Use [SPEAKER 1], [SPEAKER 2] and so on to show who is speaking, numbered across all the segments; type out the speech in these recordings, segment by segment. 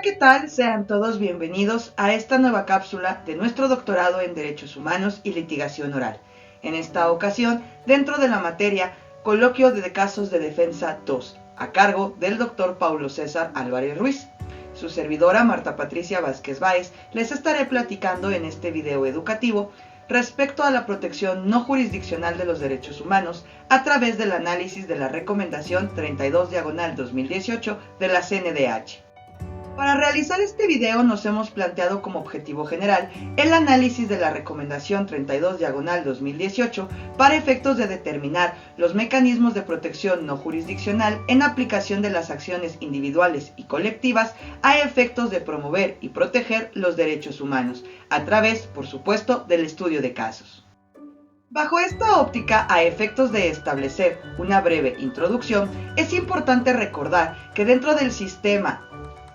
[SPEAKER 1] ¿qué tal? Sean todos bienvenidos a esta nueva cápsula de nuestro doctorado en Derechos Humanos y Litigación Oral. En esta ocasión, dentro de la materia Coloquio de Casos de Defensa 2, a cargo del doctor Paulo César Álvarez Ruiz. Su servidora Marta Patricia Vázquez Báez les estaré platicando en este video educativo respecto a la protección no jurisdiccional de los derechos humanos a través del análisis de la recomendación 32/2018 de la CNDH. Para realizar este video nos hemos planteado como objetivo general el análisis de la recomendación 32/2018 para efectos de determinar los mecanismos de protección no jurisdiccional en aplicación de las acciones individuales y colectivas a efectos de promover y proteger los derechos humanos, a través, por supuesto, del estudio de casos. Bajo esta óptica, a efectos de establecer una breve introducción, es importante recordar que dentro del sistema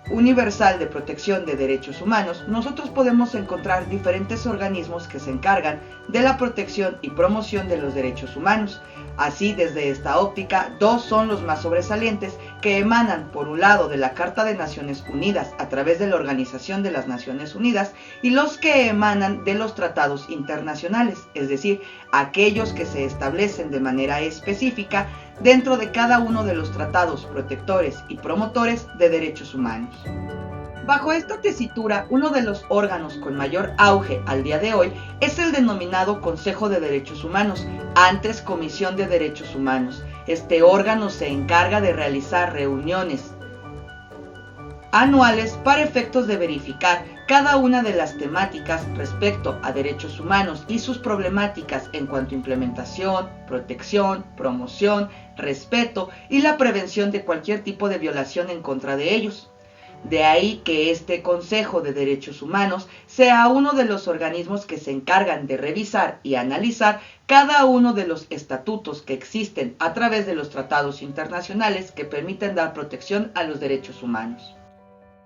[SPEAKER 1] universal de protección de derechos humanos, nosotros podemos encontrar diferentes organismos que se encargan de la protección y promoción de los derechos humanos. Así, desde esta óptica, dos son los más sobresalientes que emanan, por un lado, de la Carta de Naciones Unidas a través de la Organización de las Naciones Unidas y los que emanan de los tratados internacionales, es decir, aquellos que se establecen de manera específica dentro de cada uno de los tratados protectores y promotores de derechos humanos. Bajo esta tesitura, uno de los órganos con mayor auge al día de hoy es el denominado Consejo de Derechos Humanos, antes Comisión de Derechos Humanos. Este órgano se encarga de realizar reuniones anuales para efectos de verificar cada una de las temáticas respecto a derechos humanos y sus problemáticas en cuanto a implementación, protección, promoción, respeto y la prevención de cualquier tipo de violación en contra de ellos. De ahí que este Consejo de Derechos Humanos sea uno de los organismos que se encargan de revisar y analizar cada uno de los estatutos que existen a través de los tratados internacionales que permiten dar protección a los derechos humanos.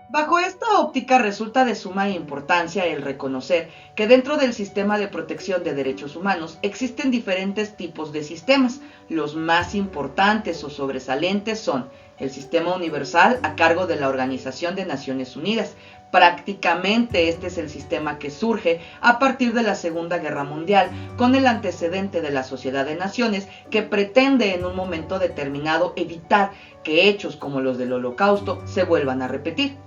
[SPEAKER 1] Bajo esta óptica resulta de suma importancia el reconocer que dentro del sistema de protección de derechos humanos existen diferentes tipos de sistemas. Los más importantes o sobresalientes son el sistema universal a cargo de la Organización de Naciones Unidas. Prácticamente este es el sistema que surge a partir de la Segunda Guerra Mundial, con el antecedente de la Sociedad de Naciones, que pretende en un momento determinado evitar que hechos como los del Holocausto se vuelvan a repetir.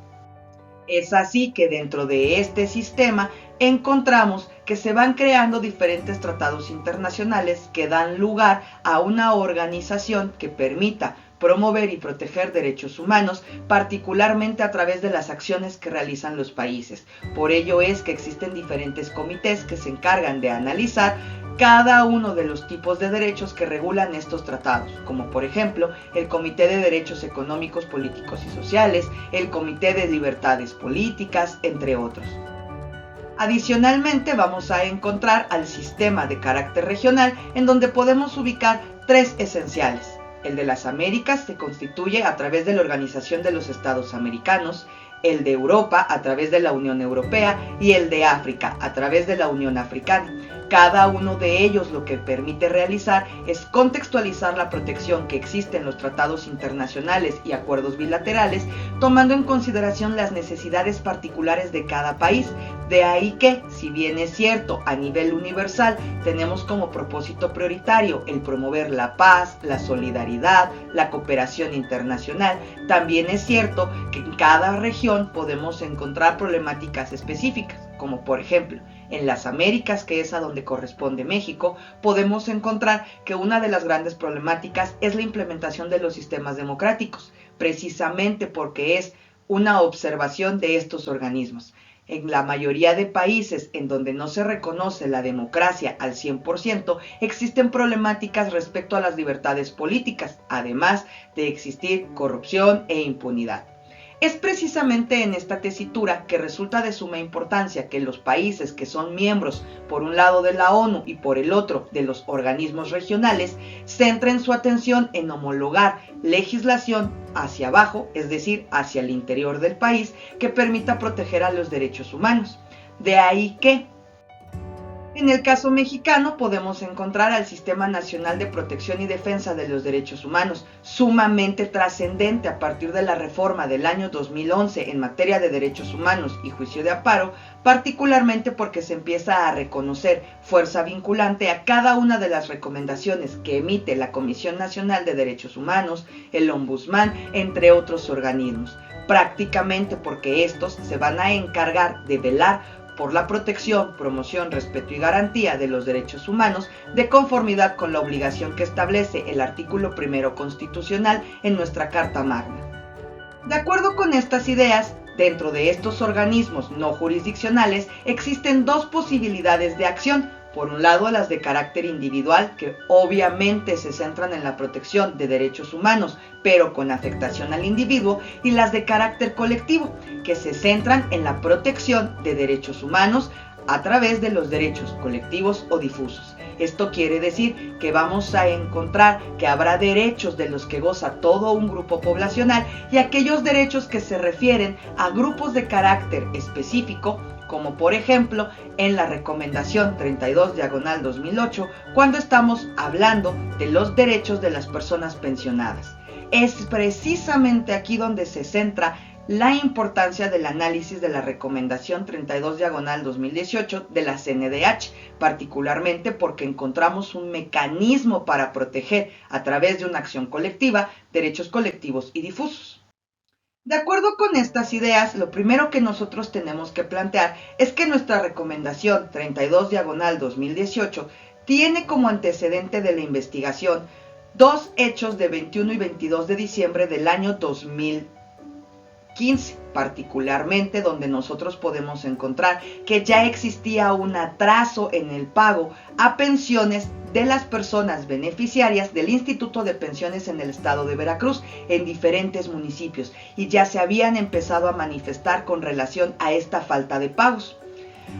[SPEAKER 1] Es así que dentro de este sistema encontramos que se van creando diferentes tratados internacionales que dan lugar a una organización que permita promover y proteger derechos humanos, particularmente a través de las acciones que realizan los países. Por ello es que existen diferentes comités que se encargan de analizar cada uno de los tipos de derechos que regulan estos tratados, como por ejemplo el Comité de Derechos Económicos, Políticos y Sociales, el Comité de Libertades Políticas, entre otros. Adicionalmente vamos a encontrar al sistema de carácter regional, en donde podemos ubicar tres esenciales. El de las Américas se constituye a través de la Organización de los Estados Americanos, el de Europa a través de la Unión Europea y el de África a través de la Unión Africana. Cada uno de ellos lo que permite realizar es contextualizar la protección que existe en los tratados internacionales y acuerdos bilaterales, tomando en consideración las necesidades particulares de cada país. De ahí que, si bien es cierto, a nivel universal tenemos como propósito prioritario el promover la paz, la solidaridad, la cooperación internacional, también es cierto que en cada región podemos encontrar problemáticas específicas, como por ejemplo, en las Américas, que es a donde corresponde México, podemos encontrar que una de las grandes problemáticas es la implementación de los sistemas democráticos, precisamente porque es una observación de estos organismos. En la mayoría de países en donde no se reconoce la democracia al 100%, existen problemáticas respecto a las libertades políticas, además de existir corrupción e impunidad. Es precisamente en esta tesitura que resulta de suma importancia que los países que son miembros, por un lado de la ONU y por el otro de los organismos regionales, centren su atención en homologar legislación hacia abajo, es decir, hacia el interior del país, que permita proteger a los derechos humanos. De ahí que En el caso mexicano podemos encontrar al Sistema Nacional de Protección y Defensa de los Derechos Humanos, sumamente trascendente a partir de la reforma del año 2011 en materia de derechos humanos y juicio de amparo, particularmente porque se empieza a reconocer fuerza vinculante a cada una de las recomendaciones que emite la Comisión Nacional de Derechos Humanos, el Ombudsman, entre otros organismos, prácticamente porque estos se van a encargar de velar por la protección, promoción, respeto y garantía de los derechos humanos de conformidad con la obligación que establece el artículo 1 constitucional en nuestra Carta Magna. De acuerdo con estas ideas, dentro de estos organismos no jurisdiccionales existen dos posibilidades de acción. Por un lado, las de carácter individual, que obviamente se centran en la protección de derechos humanos, pero con afectación al individuo, y las de carácter colectivo, que se centran en la protección de derechos humanos a través de los derechos colectivos o difusos. Esto quiere decir que vamos a encontrar que habrá derechos de los que goza todo un grupo poblacional y aquellos derechos que se refieren a grupos de carácter específico, como por ejemplo en la recomendación 32/2008, cuando estamos hablando de los derechos de las personas pensionadas. Es precisamente aquí donde se centra la importancia del análisis de la recomendación 32/2018 de la CNDH, particularmente porque encontramos un mecanismo para proteger a través de una acción colectiva derechos colectivos y difusos. De acuerdo con estas ideas, lo primero que nosotros tenemos que plantear es que nuestra recomendación 32/2018 tiene como antecedente de la investigación dos hechos de 21 y 22 de diciembre del año 2015, particularmente donde nosotros podemos encontrar que ya existía un atraso en el pago a pensiones de las personas beneficiarias del Instituto de Pensiones en el estado de Veracruz en diferentes municipios y ya se habían empezado a manifestar con relación a esta falta de pagos.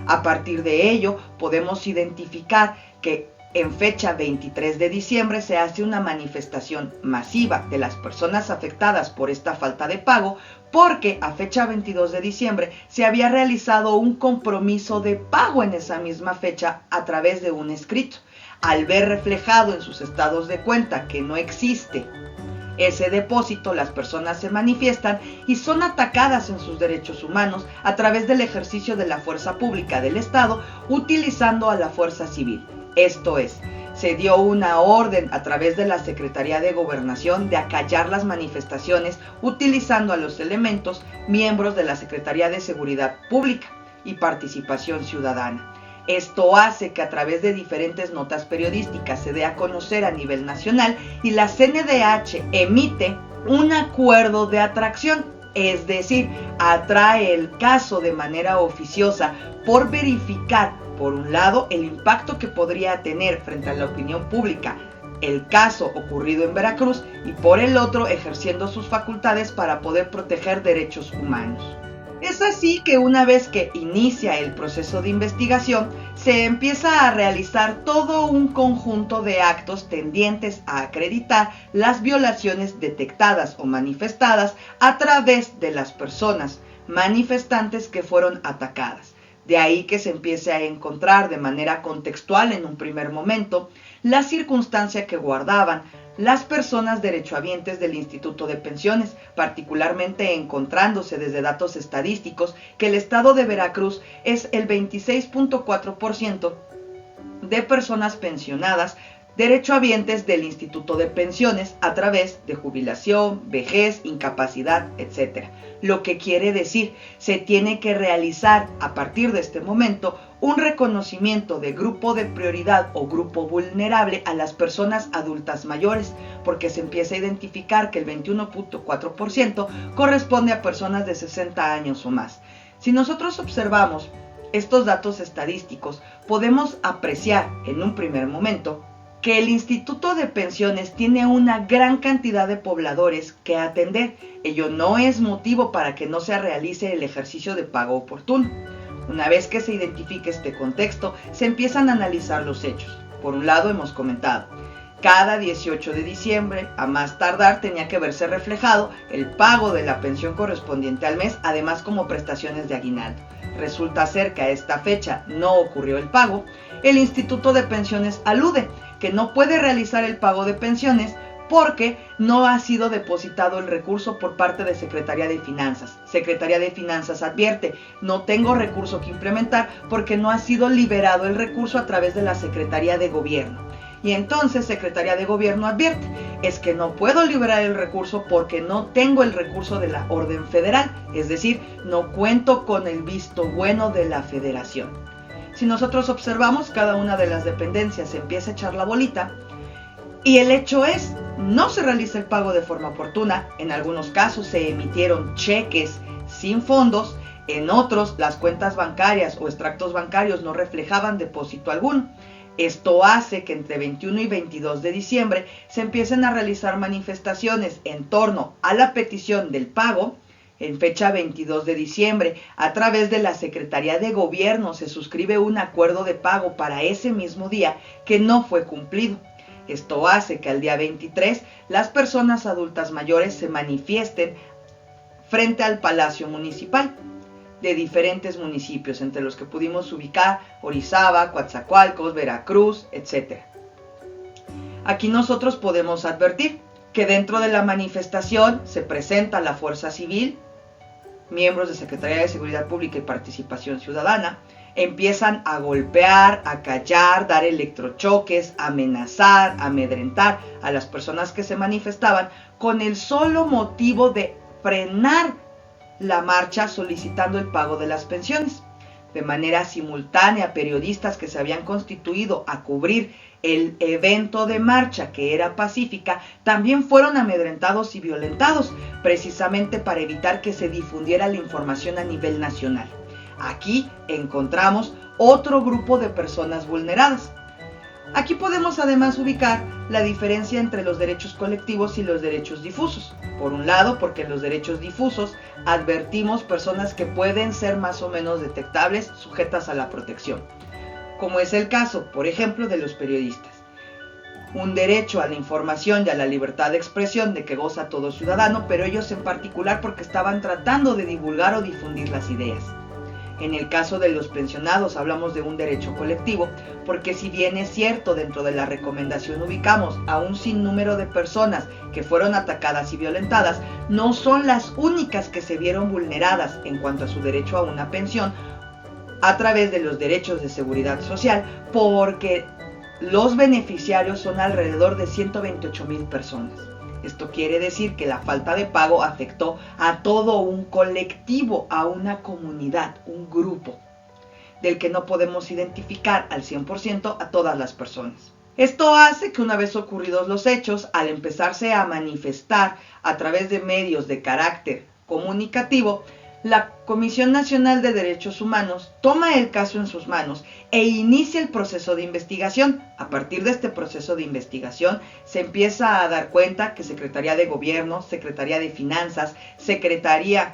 [SPEAKER 1] A partir de ello podemos identificar que en fecha 23 de diciembre se hace una manifestación masiva de las personas afectadas por esta falta de pago, porque a fecha 22 de diciembre se había realizado un compromiso de pago en esa misma fecha a través de un escrito. Al ver reflejado en sus estados de cuenta que no existe ese depósito, las personas se manifiestan y son atacadas en sus derechos humanos a través del ejercicio de la fuerza pública del Estado utilizando a la fuerza civil. Esto es, se dio una orden a través de la Secretaría de Gobernación de acallar las manifestaciones utilizando a los elementos miembros de la Secretaría de Seguridad Pública y Participación Ciudadana. Esto hace que a través de diferentes notas periodísticas se dé a conocer a nivel nacional y la CNDH emite un acuerdo de atracción, es decir, atrae el caso de manera oficiosa por verificar, por un lado, el impacto que podría tener frente a la opinión pública el caso ocurrido en Veracruz y por el otro ejerciendo sus facultades para poder proteger derechos humanos. Es así que una vez que inicia el proceso de investigación, se empieza a realizar todo un conjunto de actos tendientes a acreditar las violaciones detectadas o manifestadas a través de las personas manifestantes que fueron atacadas. De ahí que se empiece a encontrar de manera contextual en un primer momento la circunstancia que guardaban las personas derechohabientes del Instituto de Pensiones, particularmente encontrándose desde datos estadísticos que el estado de Veracruz es el 26.4% de personas pensionadas derechohabientes del Instituto de Pensiones a través de jubilación, vejez, incapacidad, etc. Lo que quiere decir, se tiene que realizar a partir de este momento un reconocimiento de grupo de prioridad o grupo vulnerable a las personas adultas mayores, porque se empieza a identificar que el 21.4% corresponde a personas de 60 años o más. Si nosotros observamos estos datos estadísticos, podemos apreciar en un primer momento que el Instituto de Pensiones tiene una gran cantidad de pobladores que atender. Ello no es motivo para que no se realice el ejercicio de pago oportuno. Una vez que se identifique este contexto, se empiezan a analizar los hechos. Por un lado, hemos comentado, cada 18 de diciembre, a más tardar, tenía que verse reflejado el pago de la pensión correspondiente al mes, además como prestaciones de aguinaldo. resulta ser que a esta fecha no ocurrió el pago, el Instituto de Pensiones alude que no puede realizar el pago de pensiones porque no ha sido depositado el recurso por parte de Secretaría de Finanzas. Secretaría de Finanzas advierte, no tengo recurso que implementar porque no ha sido liberado el recurso a través de la Secretaría de Gobierno. Y entonces Secretaría de Gobierno advierte, es que no puedo liberar el recurso porque no tengo el recurso de la orden federal, es decir, no cuento con el visto bueno de la federación. Si nosotros observamos, cada una de las dependencias empieza a echar la bolita y el hecho es, no se realiza el pago de forma oportuna, en algunos casos se emitieron cheques sin fondos, en otros las cuentas bancarias o extractos bancarios no reflejaban depósito alguno. Esto hace que entre 21 y 22 de diciembre se empiecen a realizar manifestaciones en torno a la petición del pago. En fecha 22 de diciembre, a través de la Secretaría de Gobierno se suscribe un acuerdo de pago para ese mismo día que no fue cumplido. Esto hace que al día 23 las personas adultas mayores se manifiesten frente al Palacio Municipal de diferentes municipios, entre los que pudimos ubicar Orizaba, Coatzacoalcos, Veracruz, etc. Aquí nosotros podemos advertir que dentro de la manifestación se presenta la Fuerza Civil, miembros de Secretaría de Seguridad Pública y Participación Ciudadana, empiezan a golpear, a callar, dar electrochoques, amenazar, amedrentar a las personas que se manifestaban con el solo motivo de frenar la marcha solicitando el pago de las pensiones. De manera simultánea, periodistas que se habían constituido a cubrir el evento de marcha, que era pacífica, también fueron amedrentados y violentados, precisamente para evitar que se difundiera la información a nivel nacional. Aquí encontramos otro grupo de personas vulneradas. Aquí podemos además ubicar la diferencia entre los derechos colectivos y los derechos difusos. Por un lado, porque en los derechos difusos advertimos personas que pueden ser más o menos detectables, sujetas a la protección, como es el caso, por ejemplo, de los periodistas. Un derecho a la información y a la libertad de expresión de que goza todo ciudadano, pero ellos en particular porque estaban tratando de divulgar o difundir las ideas. En el caso de los pensionados hablamos de un derecho colectivo, porque si bien es cierto, dentro de la recomendación ubicamos a un sinnúmero de personas que fueron atacadas y violentadas, no son las únicas que se vieron vulneradas en cuanto a su derecho a una pensión a través de los derechos de seguridad social, porque los beneficiarios son alrededor de 128,000 personas. Esto quiere decir que la falta de pago afectó a todo un colectivo, a una comunidad, un grupo, del que no podemos identificar al 100% a todas las personas. Esto hace que una vez ocurridos los hechos, al empezarse a manifestar a través de medios de carácter comunicativo, la Comisión Nacional de Derechos Humanos toma el caso en sus manos e inicia el proceso de investigación. A partir de este proceso de investigación se empieza a dar cuenta que Secretaría de Gobierno, Secretaría de Finanzas, Secretaría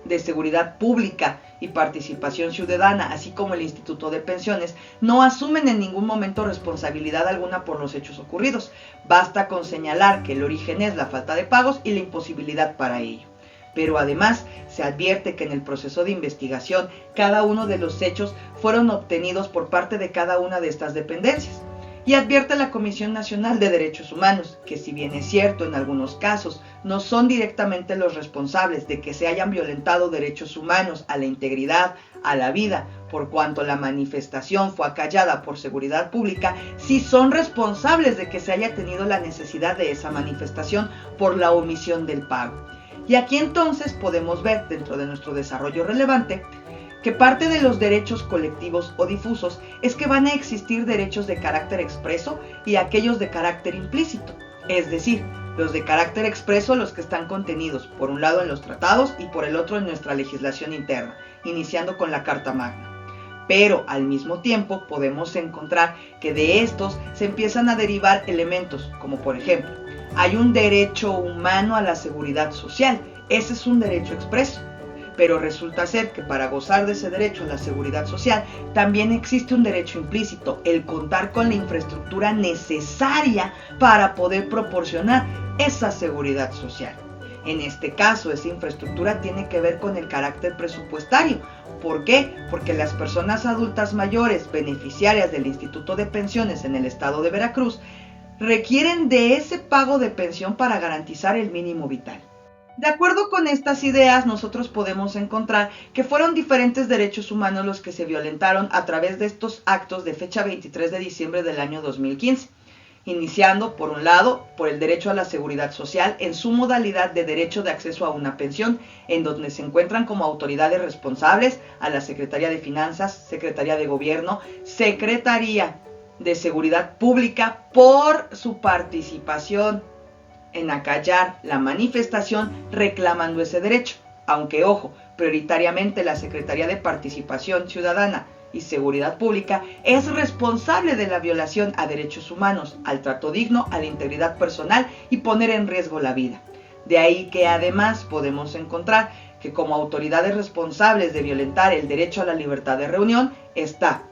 [SPEAKER 1] de Seguridad Pública y Participación Ciudadana, así como el Instituto de Pensiones, no asumen en ningún momento responsabilidad alguna por los hechos ocurridos. Basta con señalar que el origen es la falta de pagos y la imposibilidad para ello. Pero además se advierte que en el proceso de investigación cada uno de los hechos fueron obtenidos por parte de cada una de estas dependencias. Y advierte la Comisión Nacional de Derechos Humanos que, si bien es cierto en algunos casos no son directamente los responsables de que se hayan violentado derechos humanos a la integridad, a la vida, por cuanto la manifestación fue acallada por seguridad pública, sí son responsables de que se haya tenido la necesidad de esa manifestación por la omisión del pago. Y aquí entonces podemos ver, dentro de nuestro desarrollo relevante, que parte de los derechos colectivos o difusos es que van a existir derechos de carácter expreso y aquellos de carácter implícito. Es decir, los de carácter expreso, los que están contenidos por un lado en los tratados y por el otro en nuestra legislación interna, iniciando con la Carta Magna. Pero al mismo tiempo podemos encontrar que de estos se empiezan a derivar elementos, como por ejemplo, hay un derecho humano a la seguridad social, ese es un derecho expreso, pero resulta ser que para gozar de ese derecho a la seguridad social también existe un derecho implícito, el contar con la infraestructura necesaria para poder proporcionar esa seguridad social. En este caso, esa infraestructura tiene que ver con el carácter presupuestario. ¿Por qué? Porque las personas adultas mayores beneficiarias del Instituto de Pensiones en el estado de Veracruz requieren de ese pago de pensión para garantizar el mínimo vital. De acuerdo con estas ideas, nosotros podemos encontrar que fueron diferentes derechos humanos los que se violentaron a través de estos actos de fecha 23 de diciembre del año 2015, iniciando, por un lado, por el derecho a la seguridad social en su modalidad de derecho de acceso a una pensión, en donde se encuentran como autoridades responsables a la Secretaría de Finanzas, Secretaría de Gobierno, Secretaría de Seguridad Pública, por su participación en acallar la manifestación reclamando ese derecho, aunque ojo, prioritariamente la Secretaría de Participación Ciudadana y Seguridad Pública es responsable de la violación a derechos humanos, al trato digno, a la integridad personal y poner en riesgo la vida. De ahí que además podemos encontrar que como autoridades responsables de violentar el derecho a la libertad de reunión está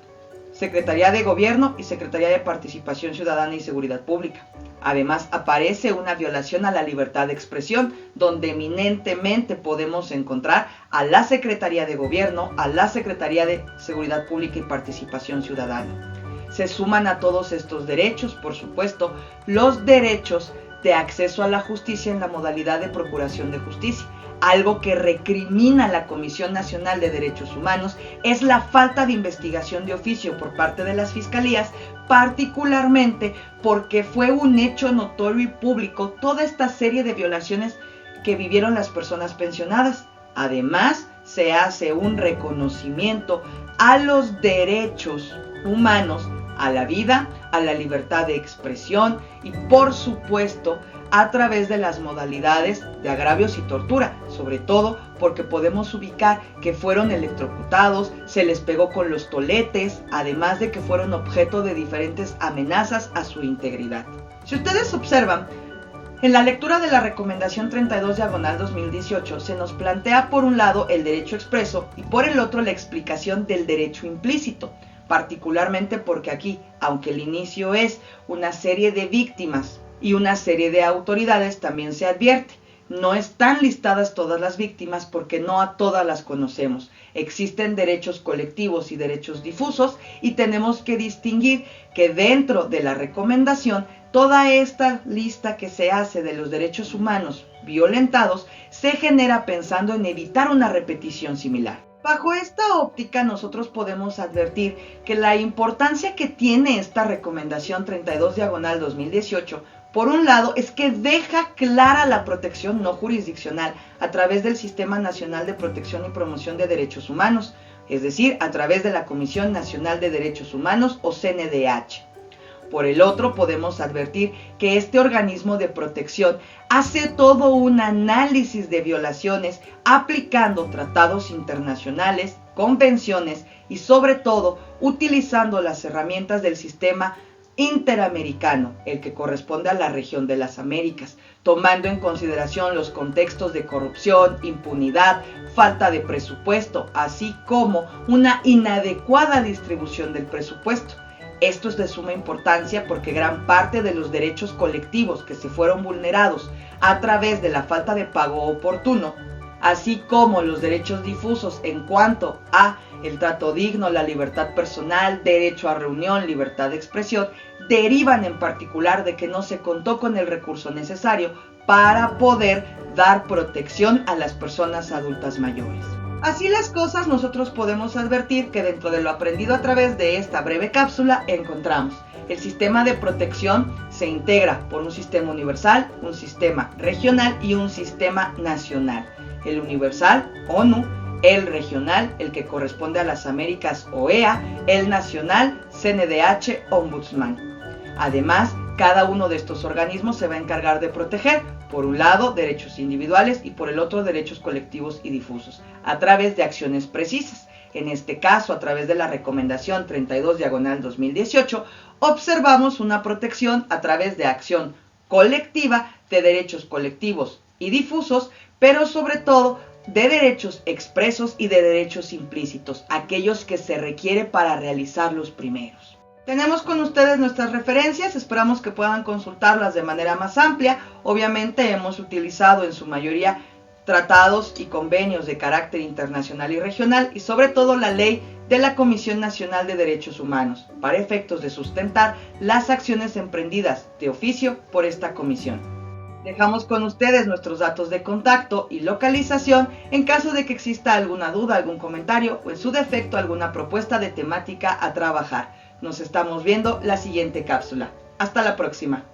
[SPEAKER 1] Secretaría de Gobierno y Secretaría de Participación Ciudadana y Seguridad Pública. Además, aparece una violación a la libertad de expresión, donde eminentemente podemos encontrar a la Secretaría de Gobierno, a la Secretaría de Seguridad Pública y Participación Ciudadana. Se suman a todos estos derechos, por supuesto, los derechos de acceso a la justicia en la modalidad de procuración de justicia. Algo que recrimina la Comisión Nacional de Derechos Humanos es la falta de investigación de oficio por parte de las fiscalías, particularmente porque fue un hecho notorio y público toda esta serie de violaciones que vivieron las personas pensionadas. Además, se hace un reconocimiento a los derechos humanos, a la vida, a la libertad de expresión y, por supuesto, a través de las modalidades de agravios y tortura, sobre todo porque podemos ubicar que fueron electrocutados, se les pegó con los toletes, además de que fueron objeto de diferentes amenazas a su integridad. Si ustedes observan, en la lectura de la recomendación 32/2018 se nos plantea por un lado el derecho expreso y por el otro la explicación del derecho implícito, particularmente porque aquí, aunque el inicio es una serie de víctimas y una serie de autoridades, también se advierte, no están listadas todas las víctimas porque no a todas las conocemos. Existen derechos colectivos y derechos difusos y tenemos que distinguir que dentro de la recomendación toda esta lista que se hace de los derechos humanos violentados se genera pensando en evitar una repetición similar. Bajo esta óptica nosotros podemos advertir que la importancia que tiene esta recomendación 32/2018, por un lado, es que deja clara la protección no jurisdiccional a través del Sistema Nacional de Protección y Promoción de Derechos Humanos, es decir, a través de la Comisión Nacional de Derechos Humanos o CNDH. Por el otro, podemos advertir que este organismo de protección hace todo un análisis de violaciones aplicando tratados internacionales, convenciones y sobre todo utilizando las herramientas del sistema interamericano, el que corresponde a la región de las Américas, tomando en consideración los contextos de corrupción, impunidad, falta de presupuesto, así como una inadecuada distribución del presupuesto. Esto es de suma importancia porque gran parte de los derechos colectivos que se fueron vulnerados a través de la falta de pago oportuno, así como los derechos difusos en cuanto a el trato digno, la libertad personal, derecho a reunión, libertad de expresión, derivan en particular de que no se contó con el recurso necesario para poder dar protección a las personas adultas mayores. Así las cosas, nosotros podemos advertir que dentro de lo aprendido a través de esta breve cápsula encontramos: el sistema de protección se integra por un sistema universal, un sistema regional y un sistema nacional. El universal, ONU; el regional, el que corresponde a las Américas, OEA; el nacional, CNDH, Ombudsman. Además, cada uno de estos organismos se va a encargar de proteger, por un lado, derechos individuales y por el otro, derechos colectivos y difusos, a través de acciones precisas. En este caso, a través de la recomendación 32/2018, observamos una protección a través de acción colectiva de derechos colectivos y difusos, pero sobre todo de derechos expresos y de derechos implícitos, aquellos que se requiere para realizar los primeros. Tenemos con ustedes nuestras referencias, esperamos que puedan consultarlas de manera más amplia. Obviamente hemos utilizado en su mayoría tratados y convenios de carácter internacional y regional y sobre todo la ley de la Comisión Nacional de Derechos Humanos para efectos de sustentar las acciones emprendidas de oficio por esta comisión. Dejamos con ustedes nuestros datos de contacto y localización en caso de que exista alguna duda, algún comentario o en su defecto alguna propuesta de temática a trabajar. Nos estamos viendo la siguiente cápsula. Hasta la próxima.